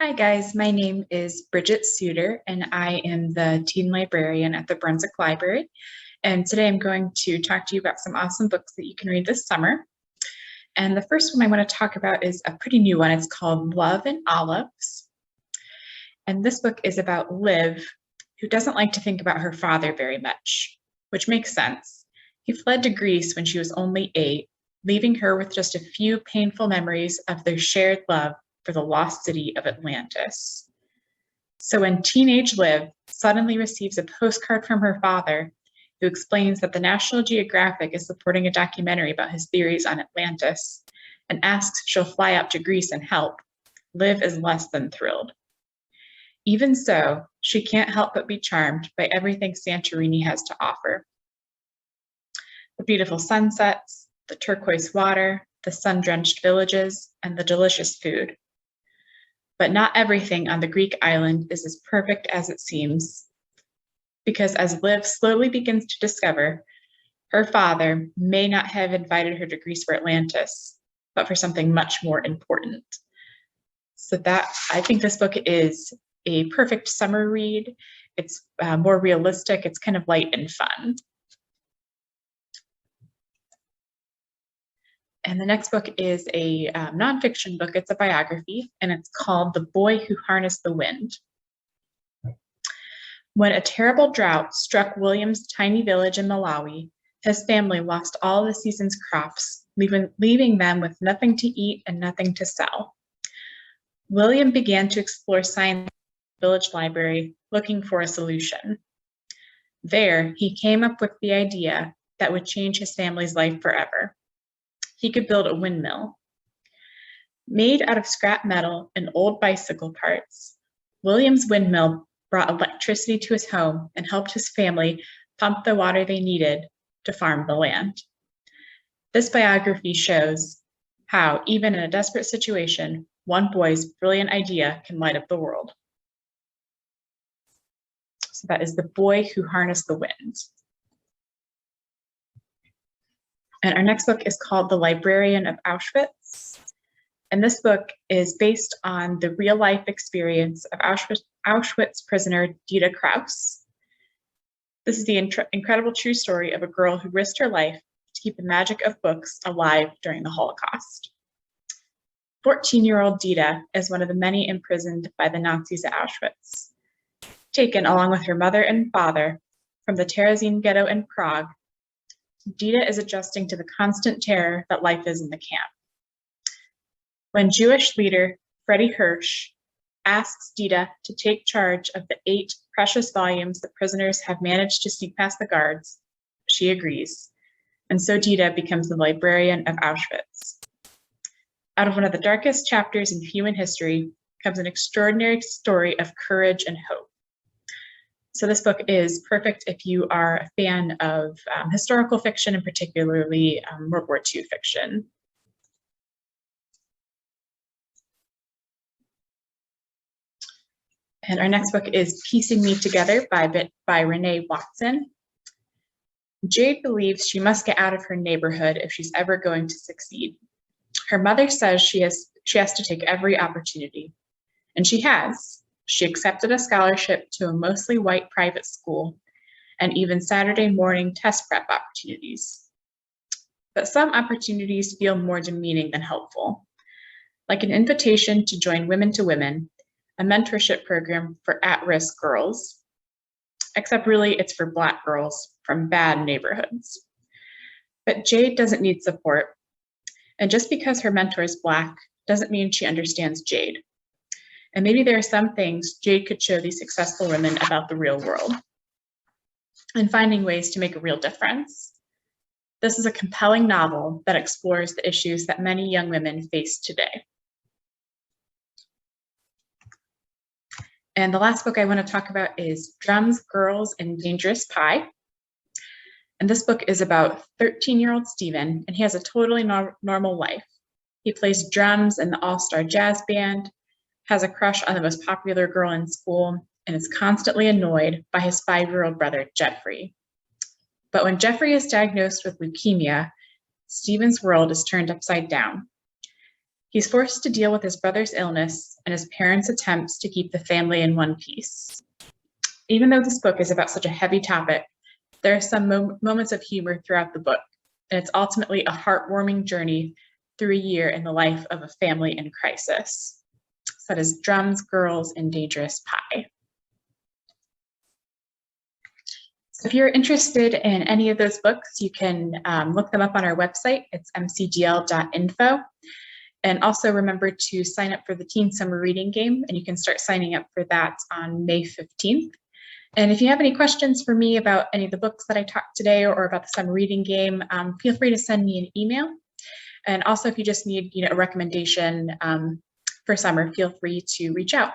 Hi guys, my name is Bridget Suter and I am the teen librarian at the Brunswick Library. And today I'm going to talk to you about some awesome books that you can read this summer. And the first one I want to talk about is a pretty new one. It's called Love and Olives. And this book is about Liv, who doesn't like to think about her father very much, which makes sense. He fled to Greece when she was only 8, leaving her with just a few painful memories of their shared love for the lost city of Atlantis. So when teenage Liv suddenly receives a postcard from her father who explains that the National Geographic is supporting a documentary about his theories on Atlantis and asks if she'll fly out to Greece and help, Liv is less than thrilled. Even so, she can't help but be charmed by everything Santorini has to offer. The beautiful sunsets, the turquoise water, the sun-drenched villages, and the delicious food. But not everything on the Greek island is as perfect as it seems, because as Liv slowly begins to discover, her father may not have invited her to Greece for Atlantis, but for something much more important. So I think this book is a perfect summer read. It's more realistic, it's kind of light and fun. And the next book is a nonfiction book. It's a biography, and it's called The Boy Who Harnessed the Wind. When a terrible drought struck William's tiny village in Malawi, his family lost all the season's crops, leaving them with nothing to eat and nothing to sell. William began to explore science at the village library, looking for a solution. There, he came up with the idea that would change his family's life forever. He could build a windmill. Made out of scrap metal and old bicycle parts, William's windmill brought electricity to his home and helped his family pump the water they needed to farm the land. This biography shows how, even in a desperate situation, one boy's brilliant idea can light up the world. So that is The Boy Who Harnessed the Wind. And our next book is called The Librarian of Auschwitz. And this book is based on the real life experience of Auschwitz prisoner Dita Kraus. This is the incredible true story of a girl who risked her life to keep the magic of books alive during the Holocaust. 14-year-old Dita is one of the many imprisoned by the Nazis at Auschwitz. Taken along with her mother and father from the Terezin ghetto in Prague, Dita is adjusting to the constant terror that life is in the camp. When Jewish leader Freddie Hirsch asks Dita to take charge of the 8 precious volumes the prisoners have managed to sneak past the guards, she agrees, and so Dita becomes the librarian of Auschwitz. Out of one of the darkest chapters in human history comes an extraordinary story of courage and hope. So this book is perfect if you are a fan of historical fiction, and particularly World War II fiction. And our next book is Piecing Me Together by Renee Watson. Jade believes she must get out of her neighborhood if she's ever going to succeed. Her mother says she has to take every opportunity, and she has. She accepted a scholarship to a mostly white private school and even Saturday morning test prep opportunities. But some opportunities feel more demeaning than helpful, like an invitation to join Women to Women, a mentorship program for at-risk girls, except really it's for Black girls from bad neighborhoods. But Jade doesn't need support, and just because her mentor is Black doesn't mean she understands Jade. And maybe there are some things Jade could show these successful women about the real world and finding ways to make a real difference. This is a compelling novel that explores the issues that many young women face today. And the last book I want to talk about is Drums, Girls, and Dangerous Pie. And this book is about 13-year-old Steven, and he has a totally normal life. He plays drums in the all-star jazz band, has a crush on the most popular girl in school, and is constantly annoyed by his 5-year-old brother, Jeffrey. But when Jeffrey is diagnosed with leukemia, Steven's world is turned upside down. He's forced to deal with his brother's illness and his parents' attempts to keep the family in one piece. Even though this book is about such a heavy topic, there are some moments of humor throughout the book, and it's ultimately a heartwarming journey through a year in the life of a family in crisis. So that is Drums, Girls, and Dangerous Pie. So if you're interested in any of those books, you can look them up on our website. It's mcgl.info. And also remember to sign up for the Teen Summer Reading Game, and you can start signing up for that on May 15th. And if you have any questions for me about any of the books that I talked today or about the summer reading game, feel free to send me an email. And also if you just need a recommendation for summer, feel free to reach out.